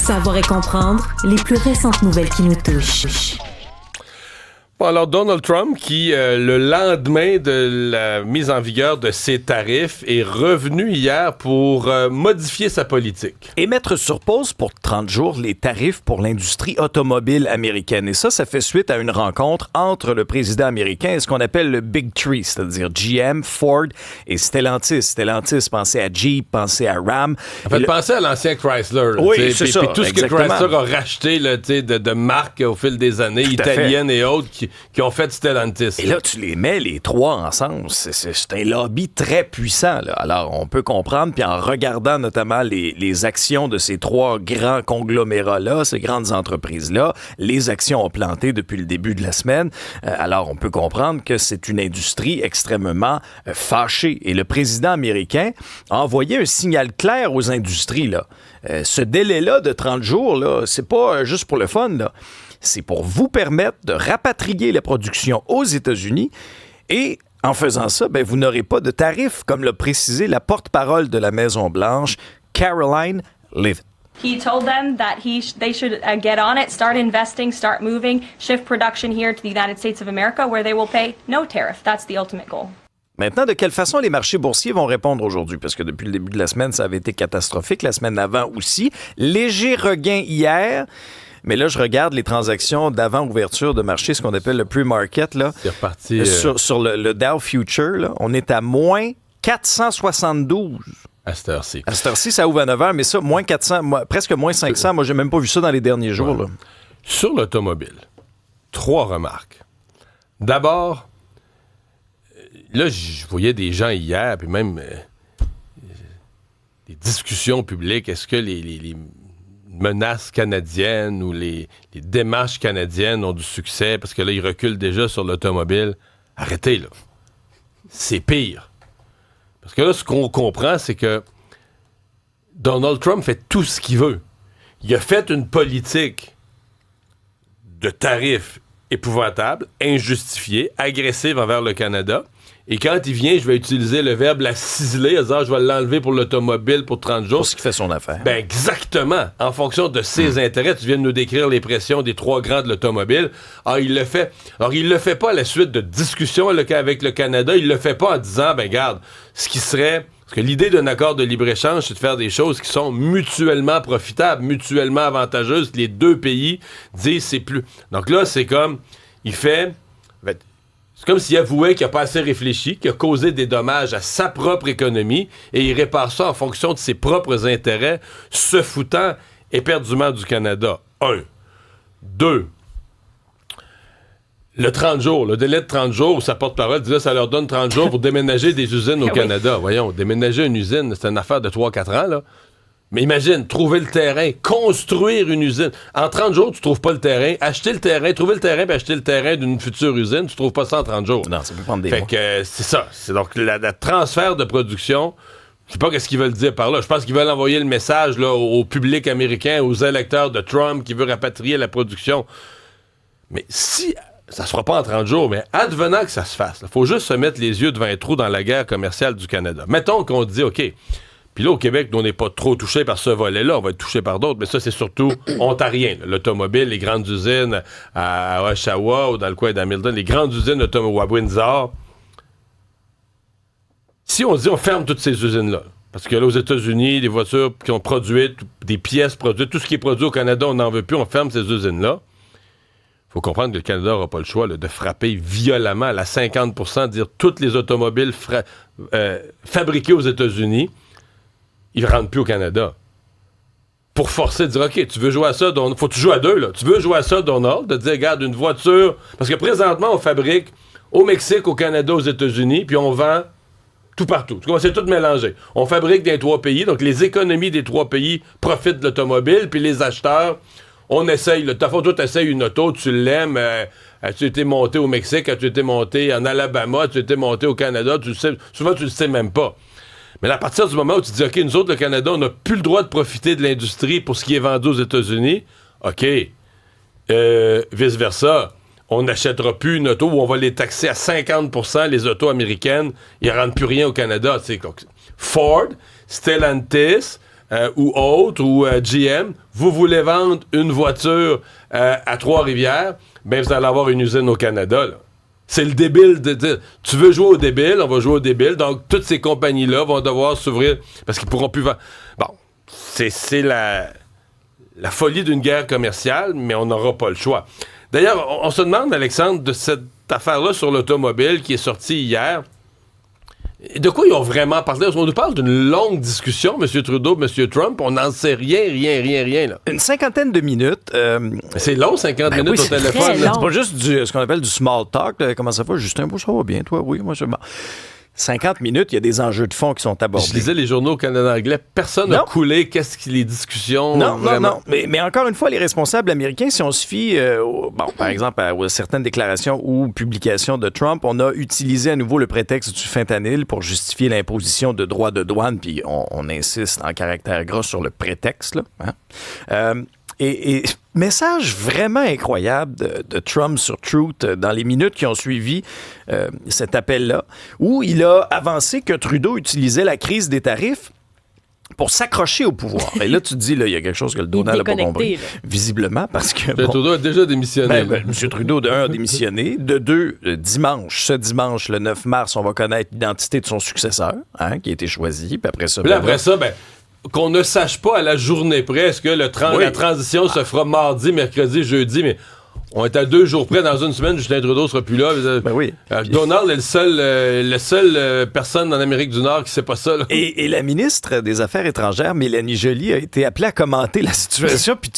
Savoir et comprendre les plus récentes nouvelles qui nous touchent. Bon, alors, Donald Trump, qui, le lendemain de la mise en vigueur de ses tarifs, est revenu hier pour modifier sa politique. Et mettre sur pause pour 30 jours les tarifs pour l'industrie automobile américaine. Et ça fait suite à une rencontre entre le président américain et ce qu'on appelle le Big Three, c'est-à-dire GM, Ford et Stellantis. Stellantis, pensez à Jeep, pensez à Ram. En fait, pensez à l'ancien Chrysler. Là, oui, c'est ça. Puis tout ce exactement. que Chrysler a racheté là, de marques au fil des années, tout italiennes et autres, qui ont fait Stellantis. Et là, tu les mets les trois ensemble. C'est un lobby très puissant. Là. Alors, on peut comprendre, puis en regardant notamment les actions de ces trois grands conglomérats-là, ces grandes entreprises-là, les actions ont planté depuis le début de la semaine. Alors, on peut comprendre que c'est une industrie extrêmement fâchée. Et le président américain a envoyé un signal clair aux industries. Là. Ce délai-là de 30 jours, là, c'est pas juste pour le fun, là. C'est pour vous permettre de rapatrier la production aux États-Unis et en faisant ça, vous n'aurez pas de tarifs, comme l'a précisé la porte-parole de la Maison-Blanche, Caroline Leavitt. He told them that they should get on it, start investing, start moving, shift production here to the United States of America where they will pay no tariff. That's the ultimate goal. Maintenant, de quelle façon les marchés boursiers vont répondre aujourd'hui? Parce que depuis le début de la semaine, ça avait été catastrophique. La semaine d'avant aussi. Léger regain hier. Mais là, je regarde les transactions d'avant-ouverture de marché, ce qu'on appelle le pre-market. Là. C'est reparti. Sur le Dow Future, là, on est à moins 472. À cette heure-ci. À cette heure-ci, ça ouvre à 9 h, mais ça, moins 400, presque moins 500. Moi, j'ai même pas vu ça dans les derniers jours. Ouais. Là. Sur l'automobile, 3 remarques. D'abord, là, je voyais des gens hier, puis même des discussions publiques. Est-ce que les menaces canadiennes ou les démarches canadiennes ont du succès parce que là, ils reculent déjà sur l'automobile? Arrêtez, là. C'est pire. Parce que là, ce qu'on comprend, c'est que Donald Trump fait tout ce qu'il veut. Il a fait une politique de tarifs épouvantables, injustifiés, agressives envers le Canada. Et quand il vient, je vais utiliser le verbe la ciseler, à dire je vais l'enlever pour l'automobile pour 30 jours. Pour ce qui fait son affaire. Ben exactement. En fonction de ses intérêts, tu viens de nous décrire les pressions des trois grands de l'automobile. Alors, il le fait. Alors, il le fait pas à la suite de discussions avec le Canada. Il le fait pas en disant, ben garde, ce qui serait... Parce que l'idée d'un accord de libre-échange, c'est de faire des choses qui sont mutuellement profitables, mutuellement avantageuses. Les deux pays disent c'est plus... Donc là, c'est comme... Il fait... C'est comme s'il avouait qu'il n'a pas assez réfléchi, qu'il a causé des dommages à sa propre économie et il répare ça en fonction de ses propres intérêts, se foutant éperdument du Canada. 1. 2. Le 30 jours, le délai de 30 jours, sa porte-parole disait ça leur donne 30 jours pour déménager des usines au Canada. Voyons, déménager une usine, c'est une affaire de 3-4 ans, là. Mais imagine, trouver le terrain, construire une usine. En 30 jours, tu trouves pas le terrain. Acheter le terrain, trouver le terrain puis acheter le terrain d'une future usine, tu trouves pas ça en 30 jours. Non, ça peut prendre des mois. Fait que c'est ça. C'est donc le transfert de production. Je sais pas ce qu'ils veulent dire par là. Je pense qu'ils veulent envoyer le message là, au public américain, aux électeurs de Trump qui veut rapatrier la production. Mais si... Ça se fera pas en 30 jours, mais advenant que ça se fasse, il faut juste se mettre les yeux devant un trou dans la guerre commerciale du Canada. Mettons qu'on dit, OK... Puis là, au Québec, nous, on n'est pas trop touchés par ce volet-là. On va être touchés par d'autres. Mais ça, c'est surtout ontarien. Là. L'automobile, les grandes usines à Oshawa ou dans le coin d'Hamilton, les grandes usines ou à Windsor. Si on dit on ferme toutes ces usines-là, parce que là, aux États-Unis, des voitures qui ont produit, des pièces produites, tout ce qui est produit au Canada, on n'en veut plus, on ferme ces usines-là. Il faut comprendre que le Canada n'aura pas le choix là, de frapper violemment à la 50%, dire toutes les automobiles fabriquées aux États-Unis, ils ne rentrent plus au Canada. Pour forcer de dire, OK, tu veux jouer à ça, faut que tu joues à deux, là. Tu veux jouer à ça, Donald, de dire, regarde, une voiture... Parce que présentement, on fabrique au Mexique, au Canada, aux États-Unis, puis on vend tout partout. C'est tout mélangé. On fabrique dans les trois pays, donc les économies des trois pays profitent de l'automobile, puis les acheteurs, on essaye. Toi, tu essayes une auto, tu l'aimes, as-tu été monté au Mexique, as-tu été monté en Alabama, as-tu été monté au Canada, tu le sais, souvent, tu le sais même pas. Mais là, à partir du moment où tu dis, OK, nous autres, le Canada, on n'a plus le droit de profiter de l'industrie pour ce qui est vendu aux États-Unis, OK, vice-versa, on n'achètera plus une auto où on va les taxer à 50%, les autos américaines, ils ne rendent plus rien au Canada. T'sais, Ford, Stellantis, ou autres, ou GM, vous voulez vendre une voiture à Trois-Rivières, ben vous allez avoir une usine au Canada, là. C'est le débile de dire, tu veux jouer au débile, on va jouer au débile. Donc, toutes ces compagnies-là vont devoir s'ouvrir parce qu'ils pourront plus vendre. Bon, c'est la folie d'une guerre commerciale, mais on n'aura pas le choix. D'ailleurs, on se demande, Alexandre, de cette affaire-là sur l'automobile qui est sortie hier. De quoi ils ont vraiment parlé? On nous parle d'une longue discussion, M. Trudeau, M. Trump. On n'en sait rien, là. Une cinquantaine de minutes. C'est long, 50 minutes au téléphone. C'est pas juste ce qu'on appelle du small talk. Là. Comment ça va, Justin? Bon, ça va bien, toi? Oui, moi, je vais. 50 minutes, il y a des enjeux de fond qui sont abordés. Je lisais les journaux au Canada anglais. Personne n'a coulé. Qu'est-ce que les discussions... Non. Mais encore une fois, les responsables américains, si on se fie, par exemple, à certaines déclarations ou publications de Trump, on a utilisé à nouveau le prétexte du fentanyl pour justifier l'imposition de droits de douane, puis on insiste en caractère gras sur le prétexte, là. Hein? Et message vraiment incroyable de Trump sur Truth dans les minutes qui ont suivi cet appel-là, où il a avancé que Trudeau utilisait la crise des tarifs pour s'accrocher au pouvoir. Et là, tu te dis, il y a quelque chose que le Donald n'a pas compris, visiblement, parce que... Trudeau a déjà démissionné. M. Trudeau, de 1, a démissionné. De 2, ce dimanche, le 9 mars, on va connaître l'identité de son successeur, hein, qui a été choisi. Puis après ça... qu'on ne sache pas à la journée près, est-ce que la transition se fera mardi, mercredi, jeudi, mais on est à 2 jours près. Dans une semaine, Justin Trudeau sera plus là. Donald est le seul personne en Amérique du Nord qui sait pas ça. Là. Et la ministre des Affaires étrangères, Mélanie Joly, a été appelée à commenter la situation. Puis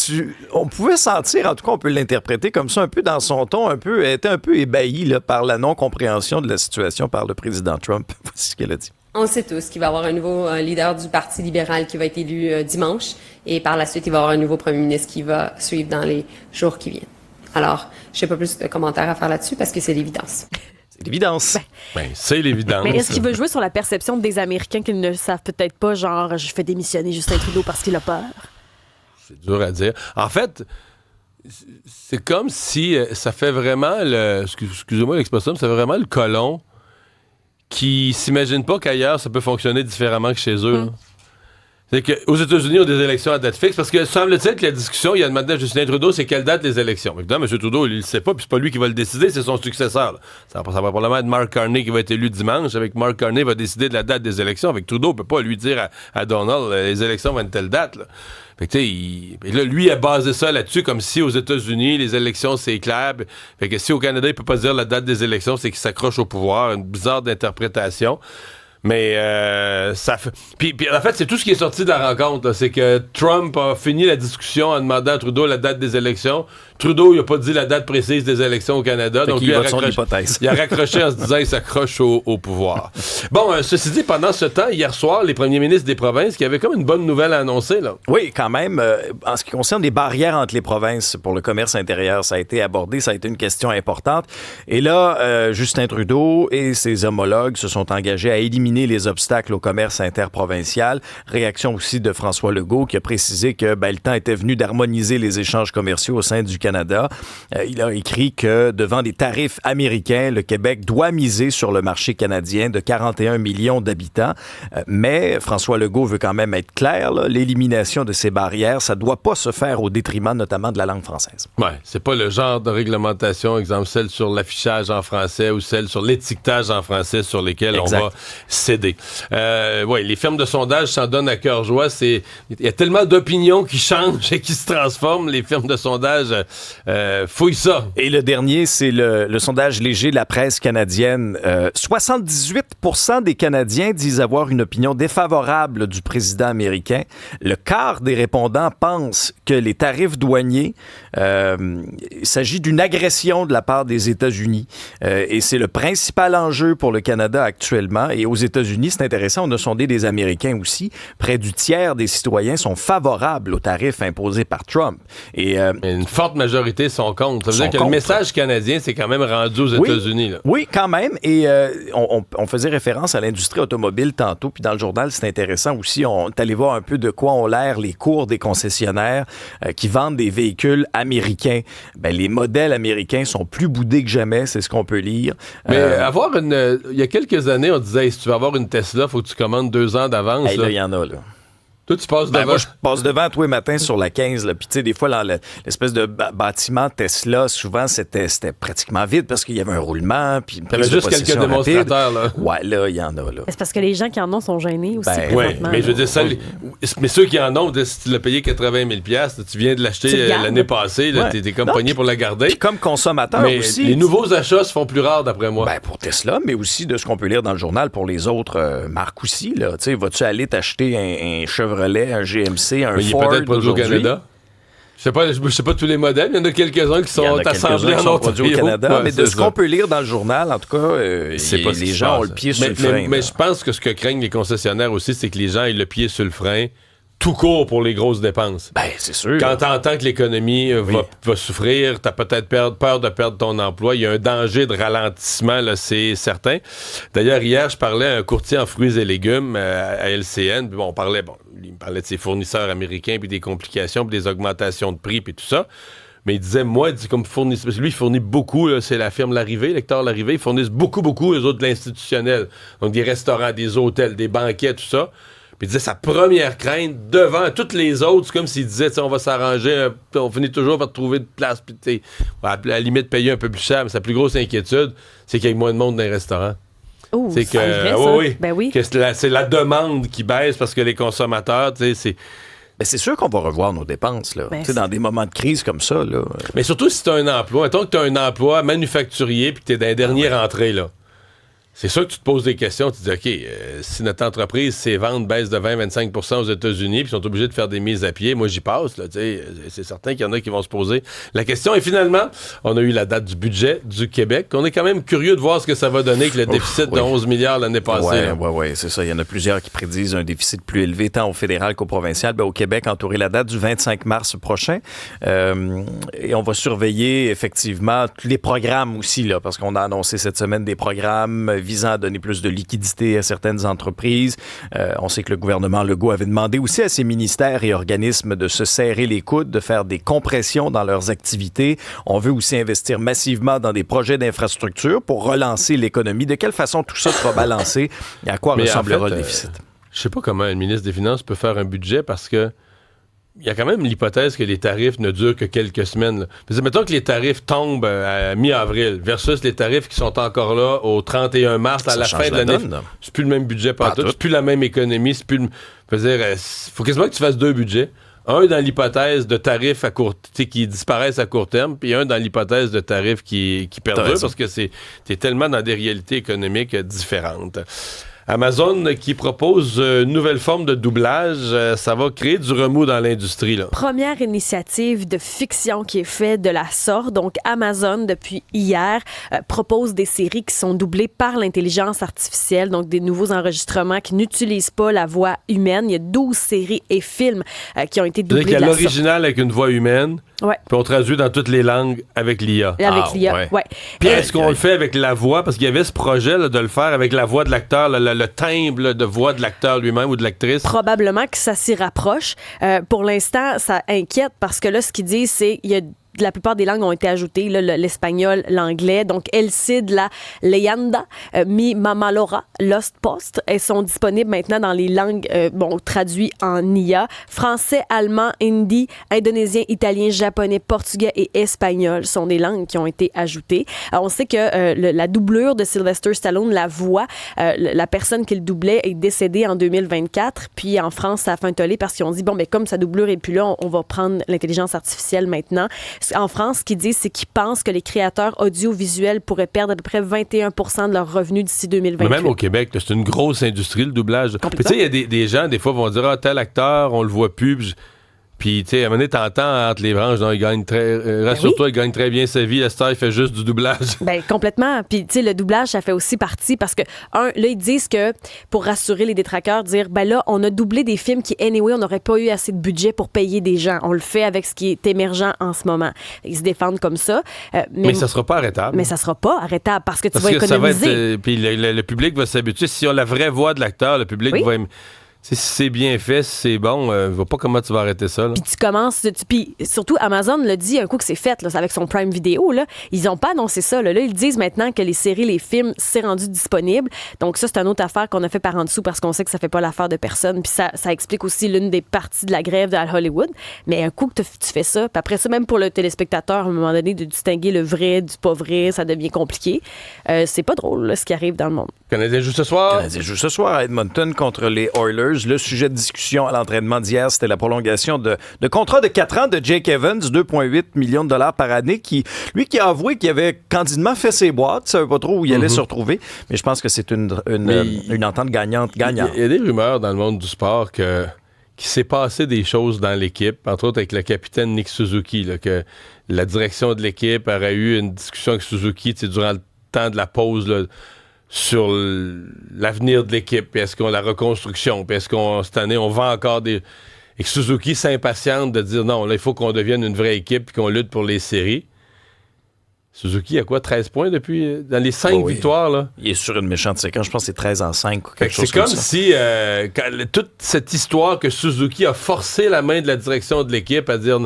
on pouvait sentir, en tout cas, on peut l'interpréter comme ça, un peu dans son ton, elle était un peu ébahie là, par la non-compréhension de la situation par le président Trump. Voici ce qu'elle a dit. On sait tous qu'il va y avoir un nouveau leader du Parti libéral qui va être élu dimanche. Et par la suite, il va y avoir un nouveau premier ministre qui va suivre dans les jours qui viennent. Alors, je n'ai pas plus de commentaires à faire là-dessus parce que c'est l'évidence. C'est l'évidence. C'est l'évidence. Mais est-ce qu'il veut jouer sur la perception des Américains qu'ils ne savent peut-être pas, genre, je fais démissionner Justin Trudeau parce qu'il a peur? C'est dur à dire. En fait, c'est comme si ça fait vraiment excusez-moi l'expression, ça fait vraiment le colon qui s'imaginent pas qu'ailleurs, ça peut fonctionner différemment que chez eux. C'est qu'aux États-Unis, on a des élections à date fixe, parce que semble-t-il que la discussion, il y a demandé à Justin Trudeau, c'est quelle date les élections. Évidemment, M. Trudeau, il ne sait pas, puis c'est pas lui qui va le décider, c'est son successeur. Là. Ça va probablement être Mark Carney qui va être élu dimanche. Avec Mark Carney, va décider de la date des élections. Avec Trudeau, on peut pas lui dire à Donald, les élections vont être telle date. Là. Fait que, lui a basé ça là-dessus, comme si aux États-Unis, les élections, c'est clair. Fait que si au Canada, il peut pas dire la date des élections, c'est qu'il s'accroche au pouvoir. Une bizarre d'interprétation. Mais ça fait... Puis en fait, c'est tout ce qui est sorti de la rencontre. Là. C'est que Trump a fini la discussion en demandant à Trudeau la date des élections. Trudeau, il n'a pas dit la date précise des élections au Canada. Donc, il a raccroché en se disant qu'il s'accroche au pouvoir. Bon, ceci dit, pendant ce temps, hier soir, les premiers ministres des provinces qui avaient comme une bonne nouvelle à annoncer. Là. Oui, quand même. En ce qui concerne les barrières entre les provinces pour le commerce intérieur, ça a été abordé, ça a été une question importante. Et là, Justin Trudeau et ses homologues se sont engagés à éliminer les obstacles au commerce interprovincial. Réaction aussi de François Legault qui a précisé que le temps était venu d'harmoniser les échanges commerciaux au sein du Canada. Il a écrit que devant des tarifs américains, le Québec doit miser sur le marché canadien de 41 millions d'habitants. Mais François Legault veut quand même être clair, là, l'élimination de ces barrières, ça ne doit pas se faire au détriment notamment de la langue française. Oui, c'est pas le genre de réglementation, exemple celle sur l'affichage en français ou celle sur l'étiquetage en français sur lesquelles on va céder. Les firmes de sondage s'en donnent à cœur joie. Il y a tellement d'opinions qui changent et qui se transforment. Les firmes de sondage fouillent ça. Et le dernier, c'est le sondage léger de la presse canadienne. 78% des Canadiens disent avoir une opinion défavorable du président américain. Le quart des répondants pensent que les tarifs douaniers, il s'agit d'une agression de la part des États-Unis. Et c'est le principal enjeu pour le Canada actuellement. Et aux États-Unis, c'est intéressant, on a sondé des Américains aussi. Près du tiers des citoyens sont favorables aux tarifs imposés par Trump. Et une forte majorité sont contre. Ça veut dire que le message canadien s'est quand même rendu aux États-Unis. Là. Oui, quand même. Et on faisait référence à l'industrie automobile tantôt. Puis dans le journal, c'est intéressant aussi. On est allé voir un peu de quoi ont l'air les cours des concessionnaires qui vendent des véhicules américains. Les modèles américains sont plus boudés que jamais. C'est ce qu'on peut lire. Mais il y a quelques années, on disait, si tu veux avoir une Tesla, il faut que tu commandes 2 ans d'avance. Là, il y en a, là. Toi, tu passes Ben, devant. moi, je passe devant tous les matins sur la 15. Là. Puis, tu sais, des fois, dans l'espèce de bâtiment Tesla, souvent, c'était pratiquement vide parce qu'il y avait un roulement. Puis une T'avais prise de juste quelques possession démonstrateurs, là. rapide. Ouais, là, il y en a, là. C'est parce que les gens qui en ont sont gênés aussi. Ben, Oui, présentement, mais je veux là. dire, ça, mais ceux qui en ont, si tu l'as payé 80 000 $, tu viens de l'acheter Tu le gardes. l'année passée, là, Ouais. t'es comme Non, pogné pour la garder. Puis comme consommateur Mais aussi. les nouveaux achats se font plus rares, d'après moi. Ben, pour Tesla, mais aussi de ce qu'on peut lire dans le journal pour les autres marques aussi. Là. Tu sais, vas-tu aller t'acheter un Chevrolet, un GMC, un Mais il est Ford peut-être produit au aujourd'hui? Canada. Je sais pas tous les modèles, il y en a quelques-uns qui Il y en sont a quelques-uns assemblés qui en sont produits au Ontario. Canada, Ouais, mais c'est de ce ça. qu'on peut lire dans le journal, en tout cas, C'est pas ce les qui se gens ont passe. le pied sur le frein. Mais là. je pense que ce que craignent les concessionnaires aussi, c'est que les gens aient le pied sur le frein tout court pour les grosses dépenses. Ben, c'est sûr. Quand t'entends que l'économie va souffrir, t'as peut-être peur de perdre ton emploi. Il y a un danger de ralentissement, là, c'est certain. D'ailleurs, hier, je parlais à un courtier en fruits et légumes à LCN. Puis il me parlait de ses fournisseurs américains, puis des complications, puis des augmentations de prix, puis tout ça. Mais il disait, comme fournisseur, parce que lui, il fournit beaucoup, là, c'est la firme Larrivée, Lecteur Larrivée, ils fournissent beaucoup, eux autres, de l'institutionnel. Donc, des restaurants, des hôtels, des banquets, tout ça. Puis il disait sa première crainte devant toutes les autres, c'est comme s'il disait, on va s'arranger, on finit toujours par trouver de place, puis à la limite payer un peu plus cher, mais sa plus grosse inquiétude, c'est qu'il y ait moins de monde dans les restaurants. Ouh, C'est que, vrai, ça. oui, Ben oui. que c'est la demande qui baisse parce que les consommateurs, tu sais, c'est... Ben, c'est sûr qu'on va revoir nos dépenses. Là. Ben, Tu sais, dans des moments de crise comme ça. Là. Mais surtout si tu as un emploi, mettons que tu as un emploi manufacturier puis que tu es dans les dernières entrées, là. C'est sûr que tu te poses des questions. Tu te dis, OK, si notre entreprise, ses ventes baissent de 20-25 aux États-Unis puis ils sont obligés de faire des mises à pied, moi, j'y passe. Là, c'est certain qu'il y en a qui vont se poser la question. Et finalement, on a eu la date du budget du Québec. On est quand même curieux de voir ce que ça va donner avec le déficit de 11 milliards l'année passée. Oui, c'est ça. Il y en a plusieurs qui prédisent un déficit plus élevé, tant au fédéral qu'au provincial. Ben, au Québec, entouré la date du 25 mars prochain. Et on va surveiller, effectivement, tous les programmes aussi, là, parce qu'on a annoncé cette semaine des programmes visant à donner plus de liquidité à certaines entreprises. On sait que le gouvernement Legault avait demandé aussi à ses ministères et organismes de se serrer les coudes, de faire des compressions dans leurs activités. On veut aussi investir massivement dans des projets d'infrastructure pour relancer l'économie. De quelle façon tout ça sera balancé et à quoi ressemblera le déficit? Je sais pas comment un ministre des Finances peut faire un budget parce que il y a quand même l'hypothèse que les tarifs ne durent que quelques semaines. Là. Parce que mettons que les tarifs tombent à mi-avril versus les tarifs qui sont encore là au 31 mars à la fin de l'année. C'est plus le même budget partout, c'est plus la même économie, c'est plus le... faut quasiment que tu fasses deux budgets. Un dans l'hypothèse de tarifs à court, qui disparaissent à court terme, puis un dans l'hypothèse de tarifs qui perdurent parce que t'es tellement dans des réalités économiques différentes. Amazon qui propose une nouvelle forme de doublage, ça va créer du remous dans l'industrie. Là. Première initiative de fiction qui est faite de la sorte. Donc, Amazon, depuis hier, propose des séries qui sont doublées par l'intelligence artificielle, donc des nouveaux enregistrements qui n'utilisent pas la voix humaine. Il y a 12 séries et films qui ont été doublés. C'est-à-dire qu'il y a l'original avec une voix humaine, ouais. Puis on traduit dans toutes les langues avec l'IA. Avec l'IA, ouais. Puis est-ce qu'on le fait avec la voix? Parce qu'il y avait ce projet là, de le faire avec la voix de l'acteur, le timbre là, de voix de l'acteur lui-même ou de l'actrice. Probablement que ça s'y rapproche. Pour l'instant, ça inquiète parce que là, ce qu'ils disent, c'est qu'il y a la plupart des langues ont été ajoutées, là, l'espagnol, l'anglais. Donc, El Cid, la Leyenda, Mi Mamalora, Lost Post, elles sont disponibles maintenant dans les langues traduites en IA. Français, allemand, hindi, indonésien, italien, japonais, portugais et espagnol sont des langues qui ont été ajoutées. Alors, on sait que la doublure de Sylvester Stallone, la voix, la personne qui le doublait est décédée en 2024. Puis en France, ça a fait un tollé parce qu'ils ont dit, comme sa doublure est plus là, on va prendre l'intelligence artificielle maintenant. En France, ce qu'ils disent, c'est qu'ils pensent que les créateurs audiovisuels pourraient perdre à peu près 21% de leurs revenus d'ici 2028. Mais même au Québec, là, c'est une grosse industrie, le doublage. Puis tu sais, il y a des gens, des fois, vont dire « Ah, tel acteur, on le voit plus. » Puis, tu sais, à un moment donné, t'entends entre les branches, il gagne rassure-toi, il gagne très bien sa vie. La star, il fait juste du doublage. Ben complètement. Puis, tu sais, le doublage, ça fait aussi partie parce que, là, ils disent que, pour rassurer les détraqueurs, dire, là, on a doublé des films qui, anyway, on n'aurait pas eu assez de budget pour payer des gens. On le fait avec ce qui est émergent en ce moment. Ils se défendent comme ça. Mais ça sera pas arrêtable. Mais ça sera pas arrêtable parce que tu vas économiser. Ça va être, puis le public va s'habituer. Si on a la vraie voix de l'acteur, le public va... Si c'est bien fait, si c'est bon, je vois pas comment tu vas arrêter ça. Là. Puis tu commences, puis surtout Amazon le dit un coup que c'est fait, là, avec son Prime Video, là, ils n'ont pas annoncé ça. Là, ils disent maintenant que les séries, les films, c'est rendu disponible. Donc ça, c'est une autre affaire qu'on a fait par en dessous parce qu'on sait que ça fait pas l'affaire de personne. Puis ça explique aussi l'une des parties de la grève de Hollywood. Mais un coup que tu fais ça, puis après ça, même pour le téléspectateur, à un moment donné, de distinguer le vrai du pas vrai, ça devient compliqué. C'est pas drôle, là, ce qui arrive dans le monde. Canadien joue ce soir. Canadien joue ce soir à Edmonton contre les Oilers. Le sujet de discussion à l'entraînement d'hier, c'était la prolongation de contrat de 4 ans de Jake Evans, 2,8 millions de dollars par année, qui a avoué qu'il avait candidement fait ses boîtes. Il ne savait pas trop où il allait se retrouver, mais je pense que c'est une entente gagnante. Il y a des rumeurs dans le monde du sport qu'il s'est passé des choses dans l'équipe, entre autres avec le capitaine Nick Suzuki, là, que la direction de l'équipe aurait eu une discussion avec Suzuki durant le temps de la pause, là, sur l'avenir de l'équipe, puis est-ce qu'on la reconstruction, puis est-ce qu'on cette année on vend encore des... Et que Suzuki s'impatiente de dire non, là il faut qu'on devienne une vraie équipe puis qu'on lutte pour les séries. Suzuki a quoi, 13 points depuis dans les 5 victoires là? Il est sur une méchante séquence, je pense que c'est 13 en 5 ou quelque chose comme ça. C'est comme si toute cette histoire que Suzuki a forcé la main de la direction de l'équipe à dire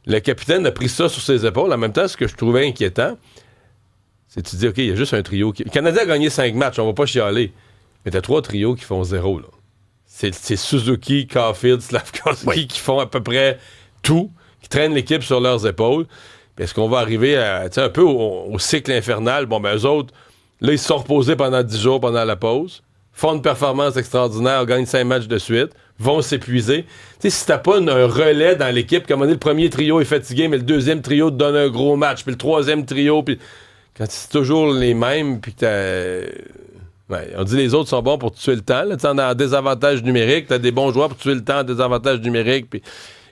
le capitaine a pris ça sur ses épaules. En même temps, ce que je trouvais inquiétant, c'est que tu dis, OK, il y a juste un trio. Le Canadien a gagné 5 matchs, on va pas chialer. Mais t'as 3 trios qui font 0. Là. C'est Suzuki, Caulfield, Slafkovsky qui font à peu près tout, qui traînent l'équipe sur leurs épaules. Puis est-ce qu'on va arriver un peu au cycle infernal? Bon, ben eux autres, là, ils se sont reposés pendant 10 jours pendant la pause, font une performance extraordinaire, gagnent 5 matchs de suite, vont s'épuiser. Tu sais, si t'as pas un relais dans l'équipe, comme on dit, le premier trio est fatigué, mais le deuxième trio te donne un gros match, puis le troisième trio, puis... Quand c'est toujours les mêmes, puis que t'as... Ouais, on dit les autres sont bons pour tuer le temps. Là, en désavantage numérique, t'as des bons joueurs pour tuer le temps en désavantage numérique, puis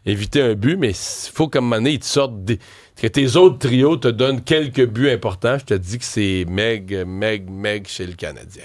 éviter un but, mais il faut qu'à un moment donné, ils te sortent que tes autres trios te donnent quelques buts importants. Je te dis que c'est meg chez le Canadien.